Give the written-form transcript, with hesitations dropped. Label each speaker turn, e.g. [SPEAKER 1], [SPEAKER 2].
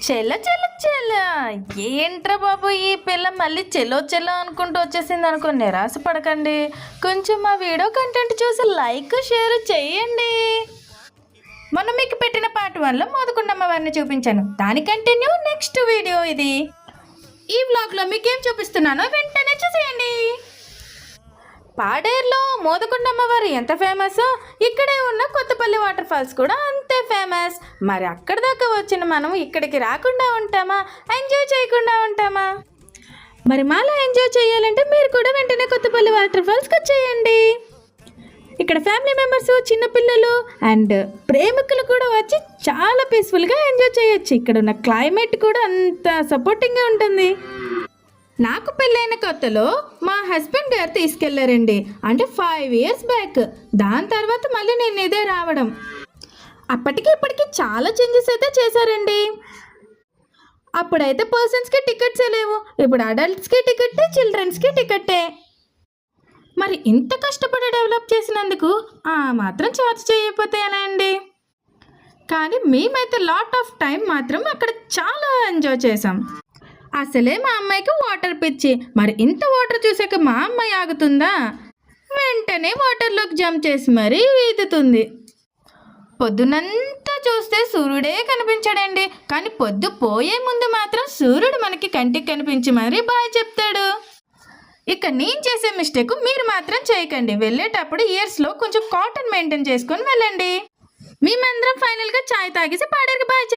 [SPEAKER 1] చెల్ల చెల్ల చెల్ల ఏంట్రా బాబు ఈ పిల్ల మళ్ళీ చెల్లో చెల్లో అనుకుంటూ వచ్చేసింది అనుకో నిరాశపడకండి. కొంచెం మా వీడియో కంటెంట్ చూసి లైక్ షేర్ చేయండి. మనం మీకు పెట్టిన పార్ట్ 1లో మోదుకొండమ్మ వారిని చూపించాను, దాని కంటిన్యూ నెక్స్ట్ వీడియో ఇది. ఈ వ్లాగ్లో మీకేం చూపిస్తున్నానో వెంటనే చూసేయండి. పాడేరులో మోదుకొండమ్మ వారు ఎంత ఫేమస్, ఇక్కడే ఉన్న కొత్తపల్లి వాటర్ ఫాల్స్ కూడా అంతే ఫేమస్. మరి అక్కడ దాకా వచ్చిన మనం ఇక్కడికి రాకుండా ఉంటామా, ఎంజాయ్ చేయకుండా ఉంటామా? మరి మాలా ఎంజాయ్ చేయాలంటే మీరు కూడా వెంటనే కొత్తపల్లి వాటర్ ఫాల్స్కి వచ్చేయండి. ఇక్కడ ఫ్యామిలీ మెంబర్స్, చిన్నపిల్లలు అండ్ ప్రేమికులు కూడా వచ్చి చాలా పీస్ఫుల్గా ఎంజాయ్ చేయొచ్చు. ఇక్కడ ఉన్న క్లైమేట్ కూడా అంత సపోర్టింగ్గా ఉంటుంది. నాకు పెళ్ళైన కొత్తలో మా హస్బెండ్ గారు తీసుకెళ్లారండి, అంటే 5 years బ్యాక్. దాని తర్వాత మళ్ళీ నేను ఇదే రావడం. అప్పటికి ఇప్పటికి చాలా చేంజెస్ అయితే చేశారండి. అప్పుడైతే పర్సన్స్కి టికెట్సే లేవు, ఇప్పుడు అడల్ట్స్కి టికెట్టే, చిల్డ్రన్స్కి టికెట్టే. మరి ఇంత కష్టపడి డెవలప్ చేసినందుకు ఆ మాత్రం చార్జ్ చేయకపోతే ఎలా అండి? కానీ మేమైతే లాట్ ఆఫ్ టైం మాత్రం అక్కడ చాలా ఎంజాయ్ చేసాం. అసలే మా అమ్మాయికి వాటర్ పిచ్చి. మరి ఇంత వాటర్ చూసాక మా అమ్మాయి ఆగుతుందా? వెంటనే వాటర్లోకి జంప్ చేసి మరీ ఈదుతుంది. పొద్దునంతా చూస్తే సూర్యుడే కనిపించాడండి, కానీ పొద్దు పోయే ముందు మాత్రం సూర్యుడు మనకి కంటికి కనిపించి మరీ బాయ్ చెప్తాడు. ఇక నేను చేసే మిస్టేక్ మీరు మాత్రం చేయకండి. వెళ్ళేటప్పుడు ఇయర్స్లో కొంచెం కాటన్ మెయింటైన్ చేసుకొని వెళ్ళండి. మేమందరం ఫైనల్గా చాయ్ తాగేసి పాడేరుకి బాయ్